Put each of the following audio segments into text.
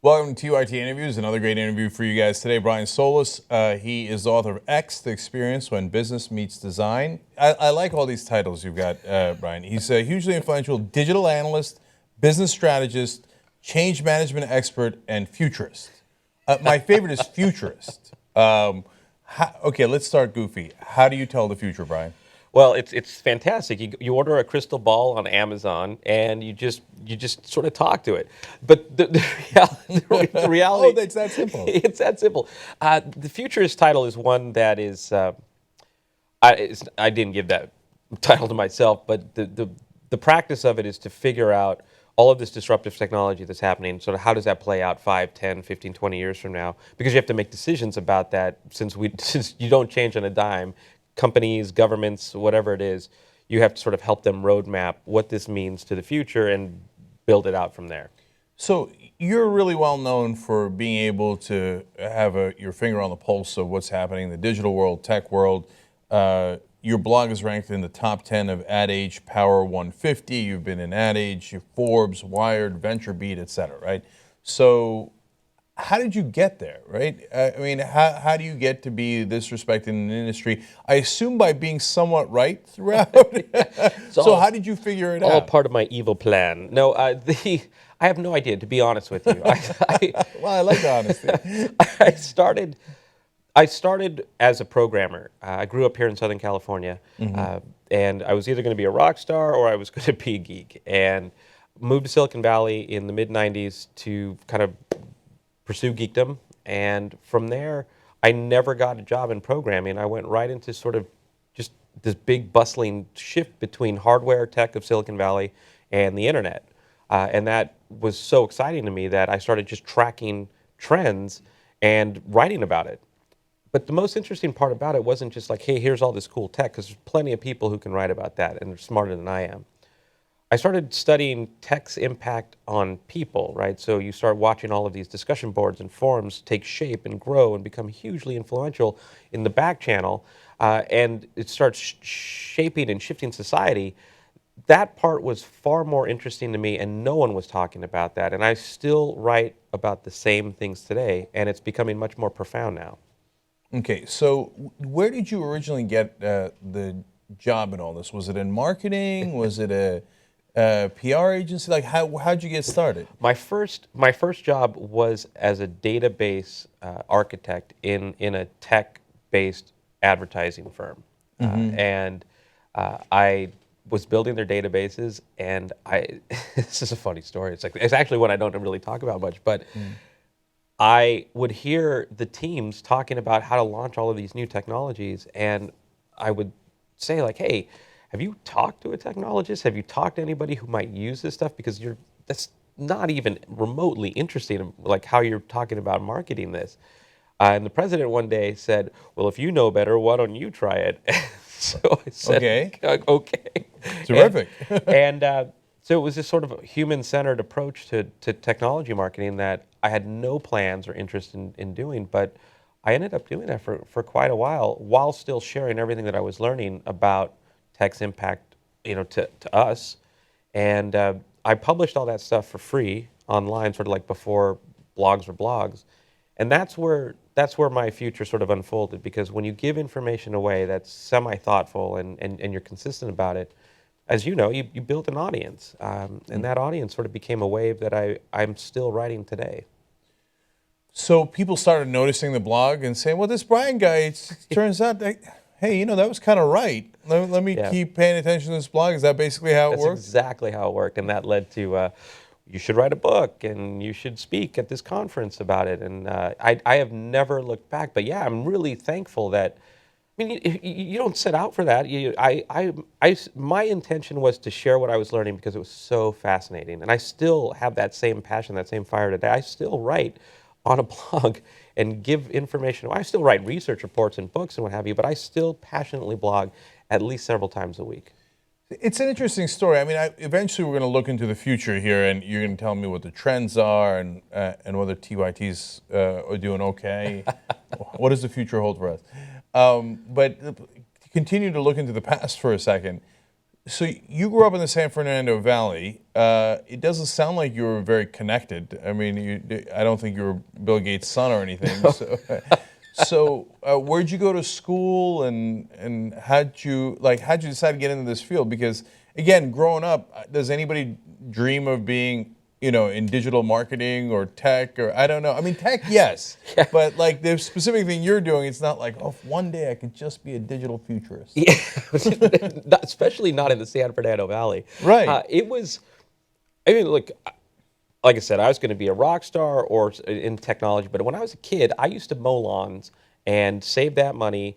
Welcome to TYT Interviews, another great interview for you guys today. Brian Solis, he is the author of X, The Experience When Business Meets Design. I like all these titles you've got, Brian. He's a hugely influential digital analyst, business strategist, change management expert, and futurist. My favorite is futurist. Okay, let's start goofy. How do you tell the future, Brian? Well, it's fantastic. You order a crystal ball on Amazon, and you just sort of talk to it. But the reality, Oh, it's that simple. it's that simple. The futurist title is one that is I didn't give that title to myself, but the practice of it is to figure out all of this disruptive technology that's happening, sort of how does that play out 5, 10, 15, 20 years from now? Because you have to make decisions about that since you don't change on a dime. Companies, governments, whatever it is, you have to sort of help them roadmap what this means to the future and build it out from there. So you're really well known for being able to have your finger on the pulse of what's happening in the digital world, tech world. Your blog is ranked in the top 10 of Ad Age Power 150. You've been in Ad Age, Forbes, Wired, VentureBeat, et cetera, right? So how did you get there, right? I mean, how do you get to be this respected in an industry? I assume by being somewhat right throughout. So how did you figure it out? All part of my evil plan. No, I have no idea, to be honest with you. Well, I like the honesty. I started as a programmer. I grew up here in Southern California, and I was either going to be a rock star or I was going to be a geek. And moved to Silicon Valley in the mid-'90s to kind of pursue geekdom, and from there, I never got a job in programming. I went right into sort of just this big bustling shift between hardware tech of Silicon Valley and the internet. And that was so exciting to me that I started just tracking trends and writing about it. But the most interesting part about it wasn't just like, hey, here's all this cool tech, because there's plenty of people who can write about that and are smarter than I am. I started studying tech's impact on people, right? So you start watching all of these discussion boards and forums take shape and grow and become hugely influential in the back channel, and it starts shaping and shifting society. That part was far more interesting to me, and no one was talking about that. And I still write about the same things today, and it's becoming much more profound now. Okay, so where did you originally get the job in all this? Was it in marketing? Was it a PR agency? Like, how'd you get started? My first job was as a database architect in a tech-based advertising firm, and I was building their databases. And this is a funny story. It's actually one I don't really talk about much, but I would hear the teams talking about how to launch all of these new technologies, and I would say like, hey, have you talked to a technologist? Have you talked to anybody who might use this stuff? Because that's not even remotely interesting in like how you're talking about marketing this. And the president one day said, well, if you know better, why don't you try it? So I said, okay. Terrific. And so it was this sort of human-centered approach to technology marketing that I had no plans or interest in doing, but I ended up doing that for quite a while still sharing everything that I was learning about tech's impact, to us. And I published all that stuff for free online, sort of like before blogs were blogs. And that's where my future sort of unfolded, because when you give information away that's semi-thoughtful and you're consistent about it, as you know, you build an audience. And that audience sort of became a wave that I'm still writing today. So people started noticing the blog and saying, well, this Brian guy, it turns out that, hey, that was kind of right. Let me keep paying attention to this blog. Is that basically how it worked? That's exactly how it worked. And that led to, you should write a book and you should speak at this conference about it. And I have never looked back. But yeah, I'm really thankful that, I mean, you don't set out for that. My intention was to share what I was learning because it was so fascinating. And I still have that same passion, that same fire today. I still write on a blog and give information. I still write research reports and books and what have you, but I still passionately blog at least several times a week. It's an interesting story. I mean, eventually we're going to look into the future here, and you're going to tell me what the trends are and whether TYTs are doing okay. What does the future hold for us? But to continue to look into the past for a second, So you grew up in the San Fernando Valley. It doesn't sound like you were very connected. I mean, I don't think you were Bill Gates' son or anything. So where'd you go to school, and how'd you decide to get into this field? Because again, growing up, does anybody dream of being, in digital marketing or tech, or I don't know. I mean, tech, yes, but like the specific thing you're doing, it's not like, oh, one day I could just be a digital futurist. Yeah, especially not in the San Fernando Valley. Right. It was, I mean, look, like I said, I was going to be a rock star or in technology, but when I was a kid, I used to mow lawns and save that money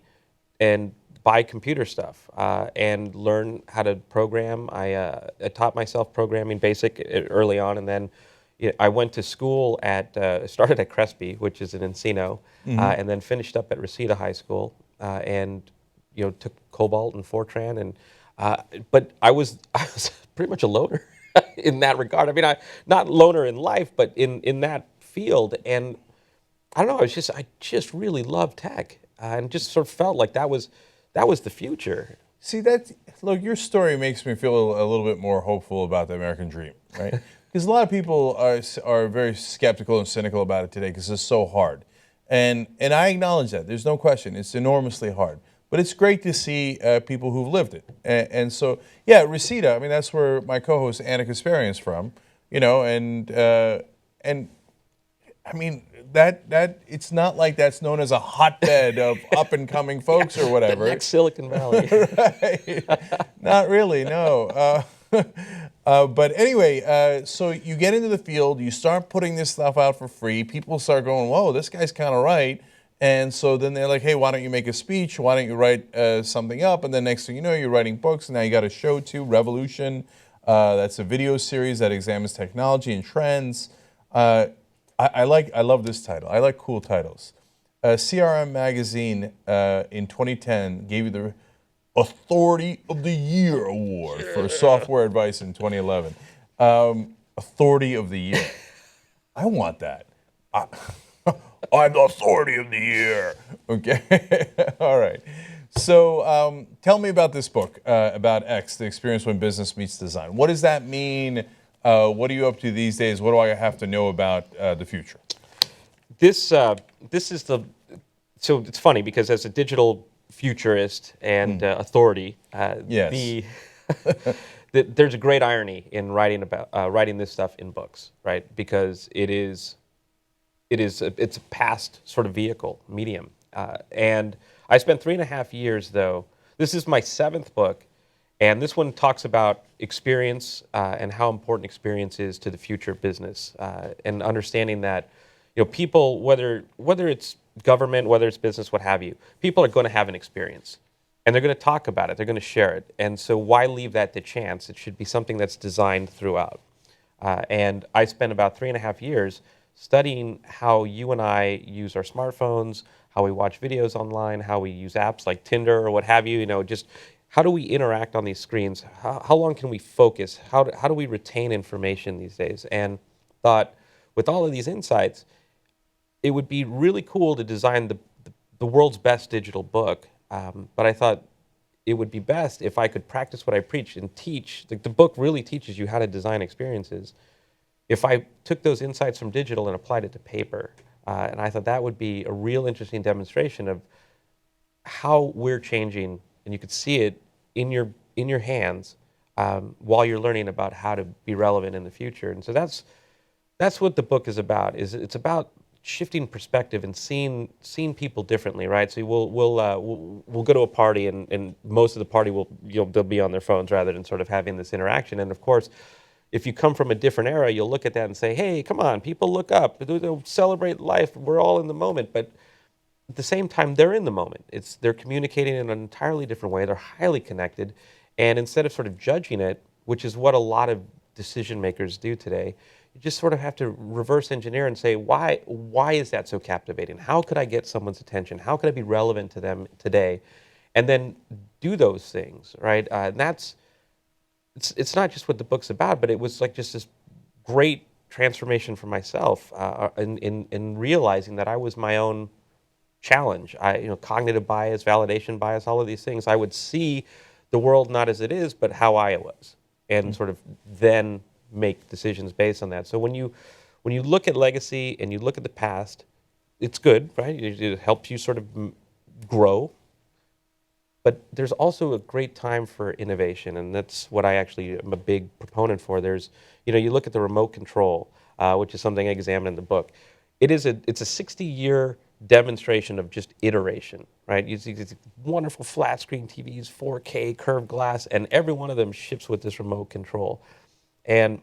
and buy computer stuff and learn how to program. I taught myself programming basic early on, and then I went to school started at Crespi, which is in Encino, and then finished up at Reseda High School, and took Cobalt and Fortran, and but I was pretty much a loner in that regard. I mean, not loner in life, but in that field, and I don't know. I just really loved tech, and just sort of felt like that was the future. See, look, your story makes me feel a little bit more hopeful about the American dream, right? Because a lot of people are very skeptical and cynical about it today because it's so hard. And I acknowledge that. There's no question. It's enormously hard. But it's great to see people who've lived it. And so, yeah, Reseda, I mean, that's where my co-host Anna Kasparian is from, and I mean, that it's not like that's known as a hotbed of up and coming folks or whatever. The next Silicon Valley. Right. Not really, no. But anyway, so you get into the field, you start putting this stuff out for free. People start going, whoa, this guy's kind of right. And so then they're like, hey, why don't you make a speech? Why don't you write something up? And then next thing you know, you're writing books. And now you got a show too, Revolution. That's a video series that examines technology and trends. I love this title. I like cool titles. CRM Magazine in 2010 gave you the Authority of the Year award for software advice in 2011. Authority of the Year. I want that. I'm the Authority of the Year. Okay. All right. So tell me about this book about X, the experience when business meets design. What does that mean? What are you up to these days? What do I have to know about the future? This is so it's funny because as a digital futurist and authority, Yes. there's a great irony in writing this stuff in books, right? Because it's a past sort of vehicle medium, and I spent 3.5 years though. This is my 7th book. And this one talks about experience and how important experience is to the future of business, and understanding that, people, whether it's government, whether it's business, what have you, people are going to have an experience, and they're going to talk about it, they're going to share it, and so why leave that to chance? It should be something that's designed throughout. And I spent about 3.5 years studying how you and I use our smartphones, how we watch videos online, how we use apps like Tinder or what have you, just how do we interact on these screens? How long can we focus? How do we retain information these days? And thought, with all of these insights, it would be really cool to design the world's best digital book. But I thought it would be best if I could practice what I preach and teach. The book really teaches you how to design experiences. If I took those insights from digital and applied it to paper, and I thought that would be a real interesting demonstration of how we're changing, and you could see it in your hands while you're learning about how to be relevant in the future. And so that's what the book is about. It's about shifting perspective and seeing people differently, right? So we'll go to a party, and most of the party they'll be on their phones rather than sort of having this interaction. And of course, if you come from a different era, you'll look at that and say, hey, come on, people look up, they'll celebrate life. We're all in the moment, but at the same time, they're in the moment. They're communicating in an entirely different way. They're highly connected, and instead of sort of judging it, which is what a lot of decision makers do today, you just sort of have to reverse engineer and say, why is that so captivating? How could I get someone's attention? How could I be relevant to them today? And then do those things, right? And it's not just what the book's about, but it was like just this great transformation for myself in realizing that I was my own challenge. Cognitive bias, validation bias, all of these things. I would see the world not as it is, but how I was, and sort of then make decisions based on that. So when you look at legacy and you look at the past, it's good, right? It helps you sort of grow. But there's also a great time for innovation, and that's what I actually am a big proponent for. There's, you look at the remote control, which is something I examine in the book. It's a 60-year demonstration of just iteration, right? You see these wonderful flat screen TVs, 4K, curved glass, and every one of them ships with this remote control. And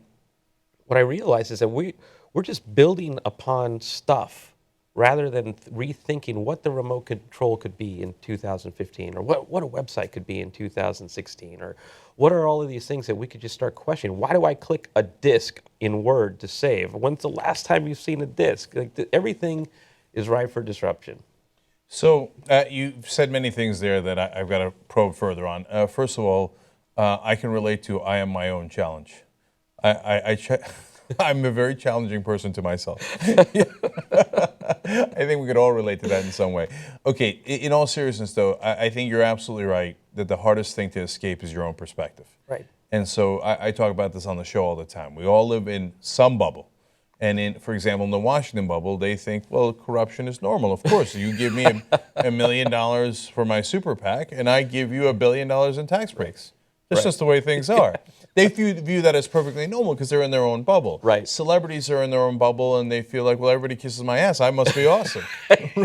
what I realized is that we're just building upon stuff rather than rethinking what the remote control could be in 2015, or what a website could be in 2016, or what are all of these things that we could just start questioning. Why do I click a disk in Word to save? When's the last time you've seen a disk? Everything is ripe for disruption. So you've said many things there that I've got to probe further on. First of all, I can relate to I am my own challenge. I'm a very challenging person to myself. I think we could all relate to that in some way. Okay, in all seriousness though, I think you're absolutely right that the hardest thing to escape is your own perspective. Right. And so I talk about this on the show all the time. We all live in some bubble. And for example, in the Washington bubble, they think, well, corruption is normal. Of course, you give me $1 million for my super PAC, and I give you $1 billion in tax breaks. That's just the way things are. They view that as perfectly normal because they're in their own bubble. Right. Celebrities are in their own bubble, and they feel like, well, everybody kisses my ass. I must be awesome,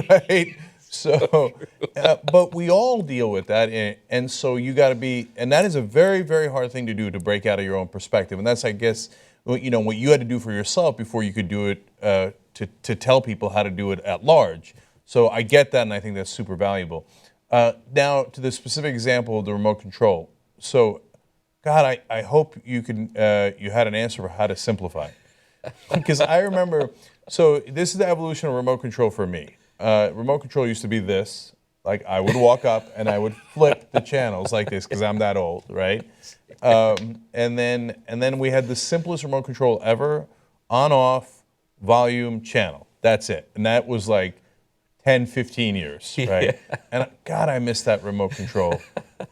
right? So, but we all deal with that, and so you got to be, and that is a very, very hard thing to do, to break out of your own perspective, and that's, I guess, what you had to do for yourself before you could do it to tell people how to do it at large. So I get that, and I think that's super valuable. Now to the specific example of the remote control. So, God, I hope you had an answer for how to simplify it. Because I remember, so this is the evolution of remote control for me. Remote control used to be this. Like, I would walk up and I would flip the channels like this because I'm that old, right? And then we had the simplest remote control ever: on, off, volume, channel. That's it. And that was like 10, 15 years, right? Yeah. And God, I missed that remote control.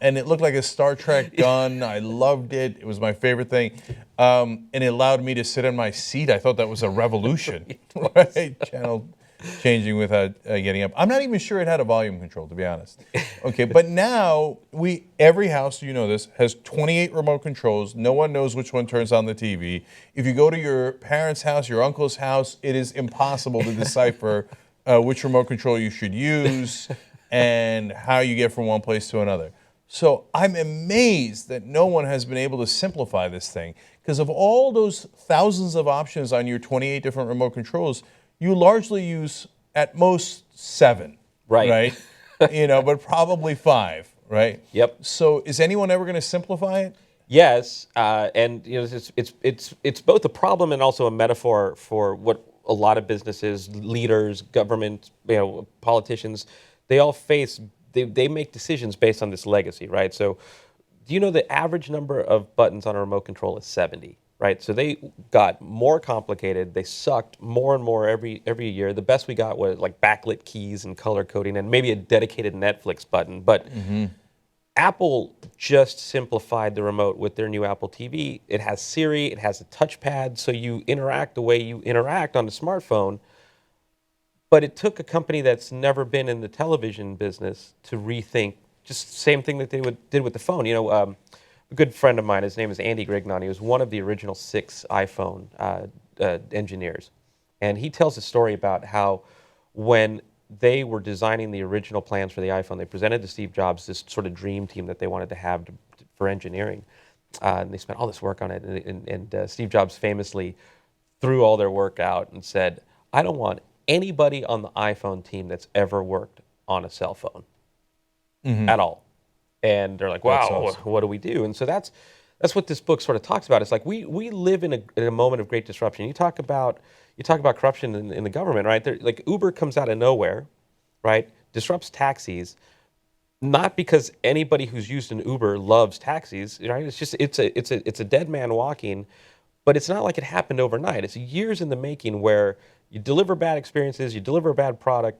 And it looked like a Star Trek gun. I loved it. It was my favorite thing. And it allowed me to sit in my seat. I thought that was a revolution, right? Channel changing without getting up. I'm not even sure it had a volume control, to be honest. Okay, but now every house, you know this, has 28 remote controls. No one knows which one turns on the TV. If you go to your parents' house, your uncle's house, it is impossible to decipher which remote control you should use and how you get from one place to another. So I'm amazed that no one has been able to simplify this thing, because of all those thousands of options on your 28 different remote controls, you largely use at most 7, right? But probably 5, right? Yep. So is anyone ever going to simplify it? Yes, and it's both a problem and also a metaphor for what a lot of businesses, leaders, government, politicians, they all face. They make decisions based on this legacy, right? So, do you know the average number of buttons on a remote control is 70, right? So they got more complicated. They sucked more and more every year. The best we got was like backlit keys and color coding and maybe a dedicated Netflix button. But Apple just simplified the remote with their new Apple TV. It has Siri, it has a touchpad, so you interact the way you interact on a smartphone. But it took a company that's never been in the television business to rethink just the same thing that they did with the phone. A good friend of mine, his name is Andy Grignon. He was one of the original 6 iPhone engineers. And he tells a story about how when they were designing the original plans for the iPhone, they presented to Steve Jobs this sort of dream team that they wanted to have for engineering. And they spent all this work on it. And Steve Jobs famously threw all their work out and said, I don't want anybody on the iPhone team that's ever worked on a cell phone at all. And they're like, wow, awesome. What do we do? And so that's what this book sort of talks about. It's like we live in a moment of great disruption. You talk about corruption in the government, right? Like Uber comes out of nowhere, right? Disrupts taxis, not because anybody who's used an Uber loves taxis, right? It's just it's a dead man walking, but it's not like it happened overnight. It's years in the making where you deliver bad experiences, you deliver a bad product,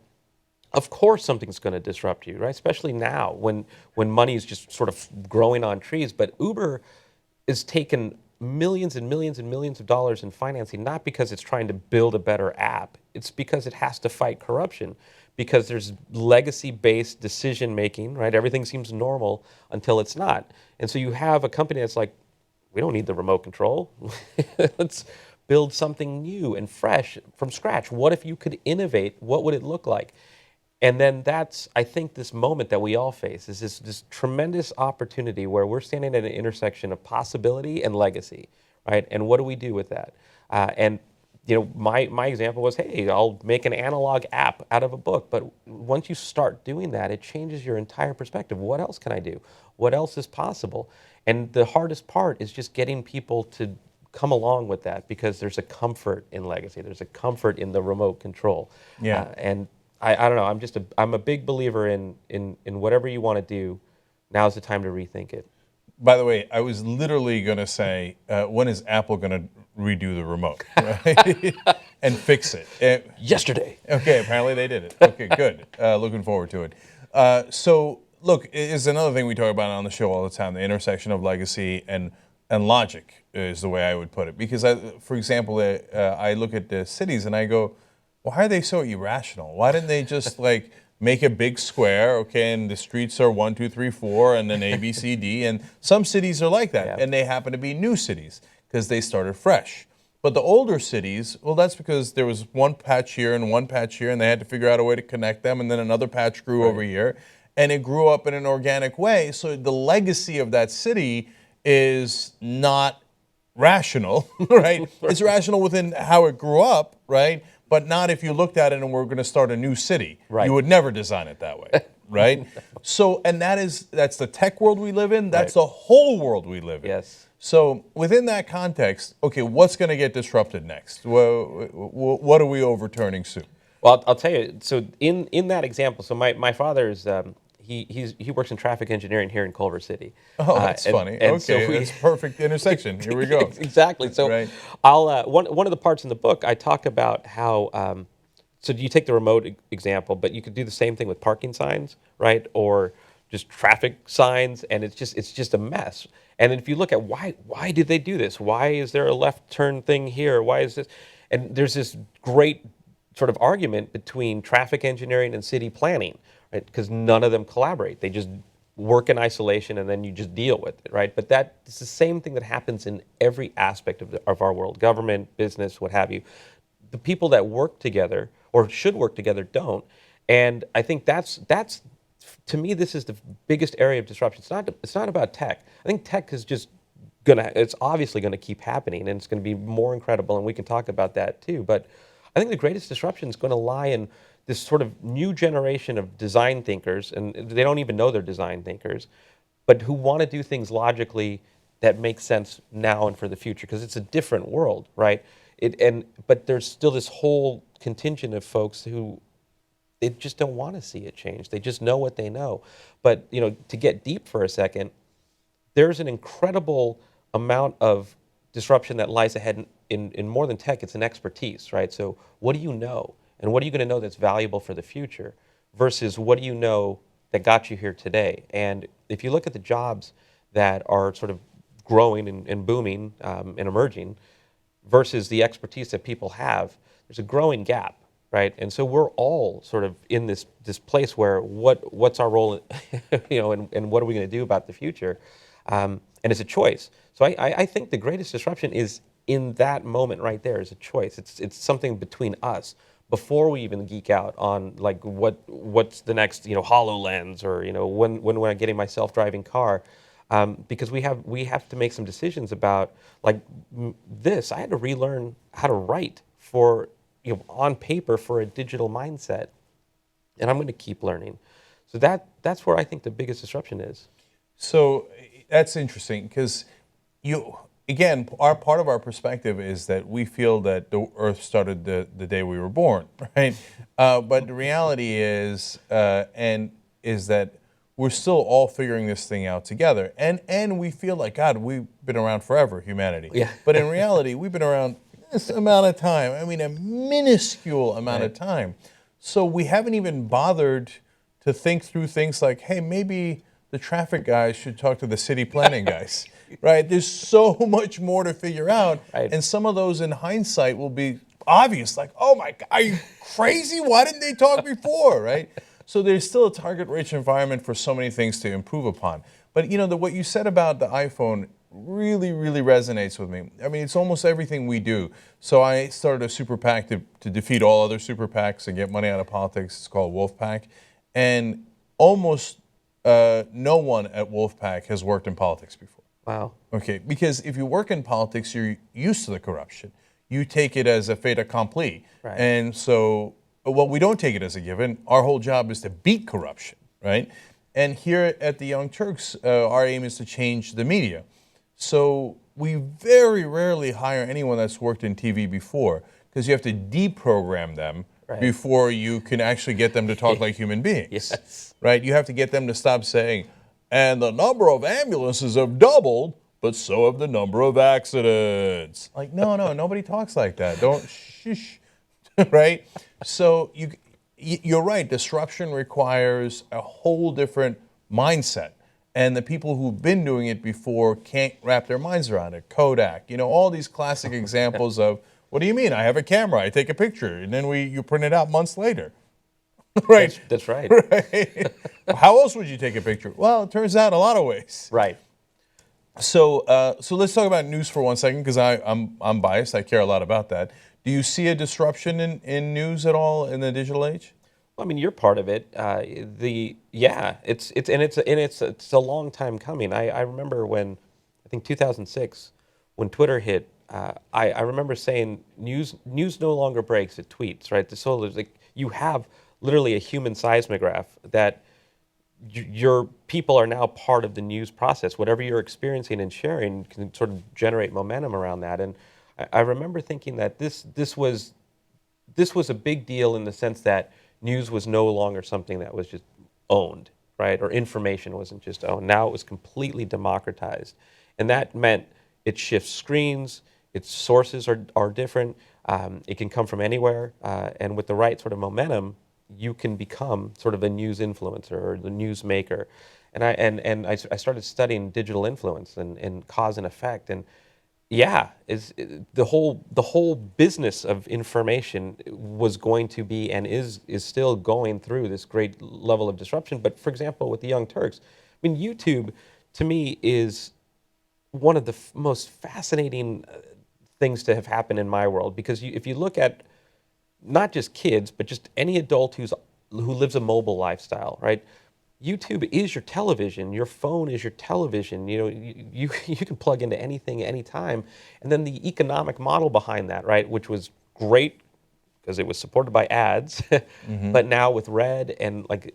of course something's going to disrupt you, right? Especially now when money is just sort of growing on trees. But Uber is taken millions and millions and millions of dollars in financing, not because it's trying to build a better app. It's because it has to fight corruption, because there's legacy-based decision making, right? Everything seems normal until it's not. And so you have a company that's like, we don't need the remote control. Let's build something new and fresh from scratch. What if you could innovate? What would it look like? And then that's, I think, this moment that we all face is this tremendous opportunity where we're standing at an intersection of possibility and legacy, right? And what do we do with that? And my example was, hey, I'll make an analog app out of a book. But once you start doing that, it changes your entire perspective. What else can I do? What else is possible? And the hardest part is just getting people to come along with that, because there's a comfort in legacy. There's a comfort in the remote control. Yeah. And I don't know. I'm a big believer in whatever you want to do. Now's the time to rethink it. By the way, I was literally going to say, when is Apple going to redo the remote, right? And fix it? Yesterday. Okay, apparently they did it. Okay, good. Looking forward to it. So, look, is another thing we talk about on the show all the time: the intersection of legacy and logic is the way I would put it. Because, for example, I look at the cities and I go, why are they so irrational? Why didn't they just like make a big square, okay, and the streets are 1, 2, 3, 4, and then A, B, C, D, and some cities are like that, Yeah. and they happen to be new cities because they started fresh. But the older cities, well, that's because there was one patch here and one patch here, and they had to figure out a way to connect them, and then another patch grew over here, and it grew up in an organic way. So the legacy of that city is not rational, right? It's rational within how it grew up, right? But not if you looked at it and we're going to start a new city. Right. You would never design it that way, right? So, and that's the tech world we live in. That's Right. the whole world we live in. Yes. So within that context, okay, what's going to get disrupted next? What are we overturning soon? Well, I'll tell you. So in that example, so my father is he works in traffic engineering here in Culver City. Oh, that's funny. And Okay, so that's perfect intersection. Here we go. Exactly. So Right. I'll one of the parts in the book I talk about how so you take the remote example, but you could do the same thing with parking signs, right? Or just traffic signs, and it's just a mess. And then if you look at why did they do this? Why is there a left turn thing here? Why is this? And there's this great sort of argument between traffic engineering and city planning, right? Because none of them collaborate. They just work in isolation, and then you just deal with it, right? But it's the same thing that happens in every aspect of our world: government, business, what have you. The people that work together or should work together don't. And I think that's to me, this is the biggest area of disruption. It's not about tech. I think tech is just it's obviously gonna keep happening, and it's gonna be more incredible, and we can talk about that too. But I think the greatest disruption is gonna lie in this sort of new generation of design thinkers, and they don't even know they're design thinkers, but who want to do things logically that make sense now and for the future, because it's a different world, right? But there's still this whole contingent of folks who they just don't want to see it change. They just know what they know. But to get deep for a second, there's an incredible amount of disruption that lies ahead in more than tech. It's an expertise, right? So what do you know? And what are you going to know that's valuable for the future versus what do you know that got you here today? And if you look at the jobs that are sort of growing and booming and emerging versus the expertise that people have, there's a growing gap, right? And so we're all sort of in this place where what's our role, and what are we going to do about the future? And it's a choice. So I think the greatest disruption is in that moment right there is a choice. It's something between us before we even geek out on like what's the next HoloLens or when am I getting my self-driving car, because we have to make some decisions about like this. I had to relearn how to write for on paper for a digital mindset, and I'm going to keep learning. So that's where I think the biggest disruption is. So that's interesting because again, part of our perspective is that we feel that the Earth started the day we were born, right? But the reality is that we're still all figuring this thing out together, and we feel like God, we've been around forever, humanity. Yeah. But in reality, we've been around this amount of time. I mean, a minuscule amount of time. So we haven't even bothered to think through things like, hey, maybe the traffic guys should talk to the city planning guys, right? There's so much more to figure out. Right. And some of those in hindsight will be obvious, like, oh my God, are you crazy? Why didn't they talk before, right? So there's still a target-rich environment for so many things to improve upon. But what you said about the iPhone really, really resonates with me. I mean, it's almost everything we do. So I started a super PAC to defeat all other super PACs and get money out of politics. It's called Wolf PAC. And almost no one at Wolf PAC has worked in politics before. Wow. Okay, because if you work in politics, you're used to the corruption. You take it as a fait accompli. Right. And so, well, we don't take it as a given. Our whole job is to beat corruption, right? And here at the Young Turks, our aim is to change the media. So we very rarely hire anyone that's worked in TV before, because you have to deprogram them before you can actually get them to talk like human beings. Yes. Right? You have to get them to stop saying, and the number of ambulances have doubled, but so have the number of accidents. Like, no, nobody talks like that. Don't shish, right? So you're right. Disruption requires a whole different mindset. And the people who've been doing it before can't wrap their minds around it. Kodak, all these classic examples of, what do you mean? I have a camera, I take a picture, and then you print it out months later. Right? That's right. Right. How else would you take a picture? Well, it turns out a lot of ways. Right. So let's talk about news for 1 second, because I'm biased. I care a lot about that. Do you see a disruption in news at all in the digital age? Well, I mean, you're part of it. It's a long time coming. I remember when, I think 2006, when Twitter hit. I remember saying news no longer breaks, it tweets, right? So there's like, you have literally a human seismograph that your people are now part of the news process. Whatever you're experiencing and sharing can sort of generate momentum around that. And I remember thinking that this was a big deal in the sense that news was no longer something that was just owned, right? Or information wasn't just owned. Now it was completely democratized. And that meant it shifts screens, its sources are different, it can come from anywhere, and with the right sort of momentum, you can become sort of a news influencer or the news maker. And I started studying digital influence and cause and effect, and the whole business of information was going to be and is still going through this great level of disruption. But for example, with the Young Turks, I mean, YouTube to me is one of the most fascinating things to have happened in my world, because if you look at not just kids, but just any adult who lives a mobile lifestyle, right? YouTube is your television. Your phone is your television. You can plug into anything, anytime. And then the economic model behind that, right, which was great because it was supported by ads, but now with Red and like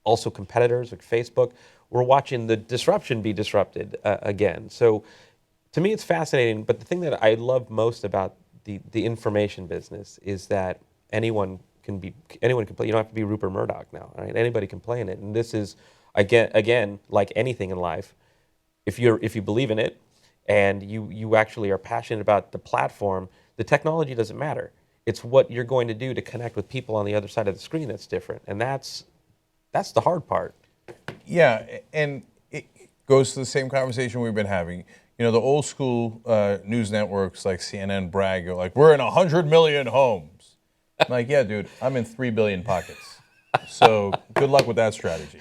also competitors like Facebook, we're watching the disruption be disrupted again. So to me, it's fascinating. But the thing that I love most about the information business is that anyone can play. You don't have to be Rupert Murdoch now, right? Anybody can play in it. And this is again like anything in life. If you believe in it and you actually are passionate about the platform, the technology doesn't matter. It's what you're going to do to connect with people on the other side of the screen that's different, and that's the hard part. Yeah, and it goes to the same conversation we've been having. The old school news networks like CNN brag, like, we're in 100 million homes. I'm like, yeah, dude, I'm in 3 billion pockets. So good luck with that strategy.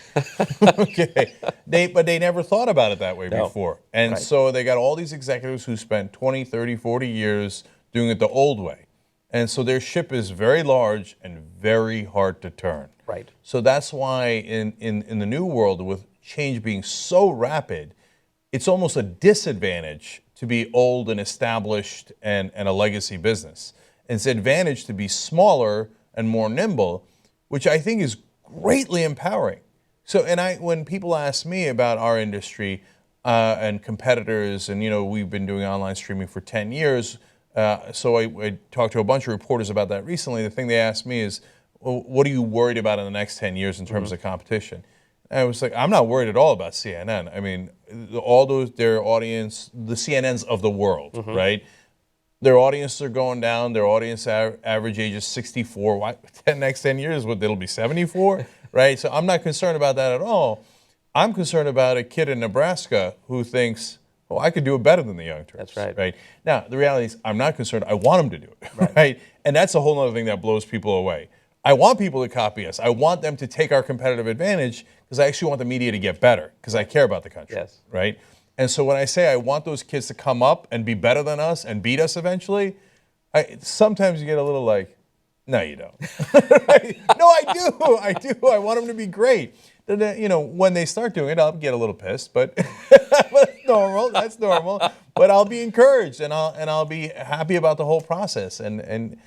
Okay. But they never thought about it that way before. And so they got all these executives who spent 20, 30, 40 years doing it the old way. And so their ship is very large and very hard to turn. Right. So that's why in the new world, with change being so rapid, it's almost a disadvantage to be old and established and a legacy business. It's an advantage to be smaller and more nimble, which I think is greatly empowering. So, when people ask me about our industry and competitors, and we've been doing online streaming for 10 years, so I talked to a bunch of reporters about that recently. The thing they asked me is, well, what are you worried about in the next 10 years in terms of competition? And I was like, I'm not worried at all about CNN. I mean, all their audience, the CNNs of the world, right? Their audiences are going down. Their audience average age is 64. Why? Next 10 years, it'll be 74, right? So I'm not concerned about that at all. I'm concerned about a kid in Nebraska who thinks, oh, I could do it better than the Young Turks. That's right. Right? Now, the reality is I'm not concerned. I want them to do it, right? And that's a whole other thing that blows people away. I want people to copy us. I want them to take our competitive advantage because I actually want the media to get better because I care about the country, Yes. right? And so when I say I want those kids to come up and be better than us and beat us eventually, sometimes you get a little like, no, you don't. Right? No, I do. I want them to be great. Then, when they start doing it, I'll get a little pissed, but that's normal. That's normal. But I'll be encouraged, and I'll be happy about the whole process. And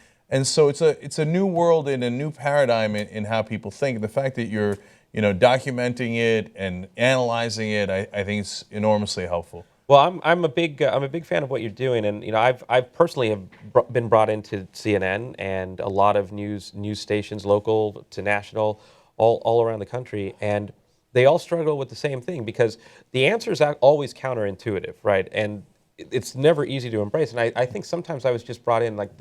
so it's a new world and a new paradigm in how people think. The fact that you're documenting it and analyzing it, I think it's enormously helpful. Well, I'm a big fan of what you're doing, and I've personally have been brought into CNN and a lot of news stations, local to national, all around the country, and they all struggle with the same thing because the answer is always counterintuitive, right? And it's never easy to embrace. And I think sometimes I was just brought in like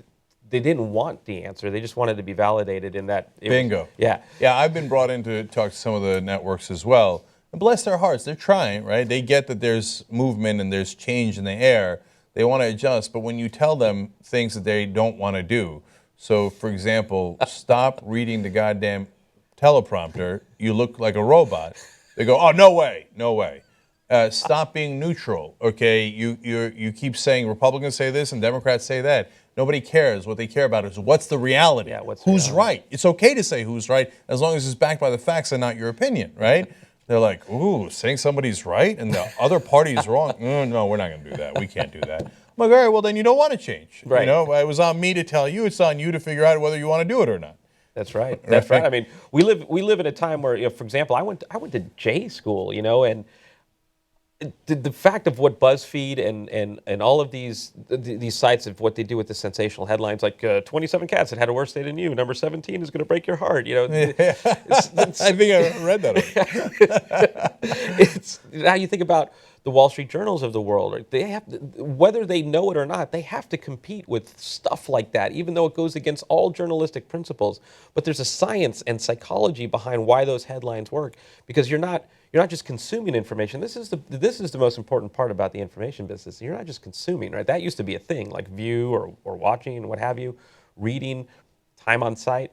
they didn't want the answer; they just wanted to be validated in that. Bingo. Yeah. I've been brought in to talk to some of the networks as well. And bless their hearts, they're trying, right? They get that there's movement and there's change in the air. They want to adjust, but when you tell them things that they don't want to do, so for example, stop reading the goddamn teleprompter, you look like a robot. They go, oh, no way, no way. Stop being neutral, okay? You keep saying Republicans say this and Democrats say that. Nobody cares. What they care about is what's the reality. Yeah, who's right? It's okay to say who's right as long as it's backed by the facts and not your opinion, right? They're like, ooh, saying somebody's right and the other party is wrong. No, we're not going to do that. We can't do that. I'm like, all right, well, then you don't want to change. Right. It was on me to tell you. It's on you to figure out whether you want to do it or not. That's right. That's right. I mean, we live in a time where, for example, I went to J school, and the fact of what BuzzFeed and all of these sites of what they do with the sensational headlines, like 27 cats that had a worse day than you, number 17 is going to break your heart. I think I read that. It's how you think about the Wall Street Journals of the world. Right? They have, whether they know it or not, they have to compete with stuff like that, even though it goes against all journalistic principles. But there's a science and psychology behind why those headlines work, because you're not just consuming information. This is the most important part about the information business. You're not just consuming, right? That used to be a thing, like view or watching, what have you, reading, time on site.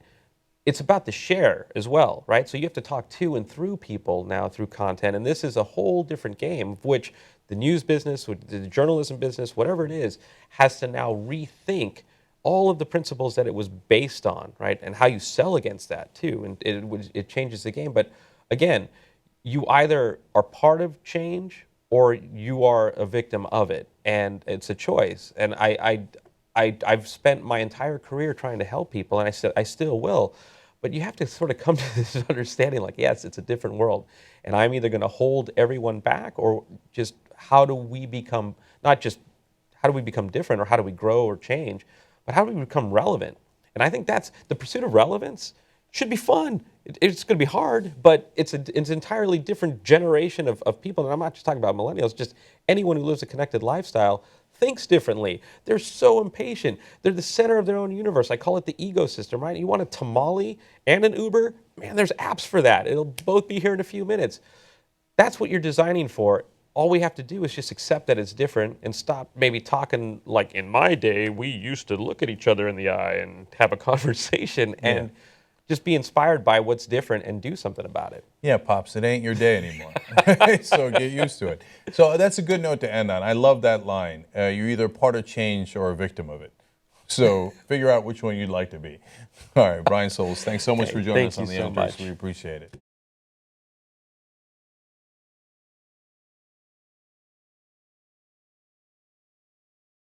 It's about the share as well, right? So you have to talk to and through people now through content, and this is a whole different game, of which the news business, the journalism business, whatever it is, has to now rethink all of the principles that it was based on, right? And how you sell against that too, and it changes the game. But again, you either are part of change or you are a victim of it, and it's a choice. And I've spent my entire career trying to help people, and I still will. But you have to sort of come to this understanding, like, yes, it's a different world, and I'm either going to hold everyone back, or just how do we become, not just how do we become different, or how do we grow or change, but how do we become relevant? And I think that's the pursuit of relevance. Should be fun. It's going to be hard, but it's an entirely different generation of people. And I'm not just talking about millennials, just anyone who lives a connected lifestyle thinks differently. They're so impatient. They're the center of their own universe. I call it the ecosystem, right? You want a tamale and an Uber? Man, there's apps for that. It'll both be here in a few minutes. That's what you're designing for. All we have to do is just accept that it's different and stop maybe talking like, in my day, we used to look at each other in the eye and have a conversation and just be inspired by what's different and do something about it. Yeah, Pops, it ain't your day anymore. So get used to it. So that's a good note to end on. I love that line. You're either part of change or a victim of it. So figure out which one you'd like to be. All right, Brian Solis, thanks so much for joining us on the Young Turks. We appreciate it.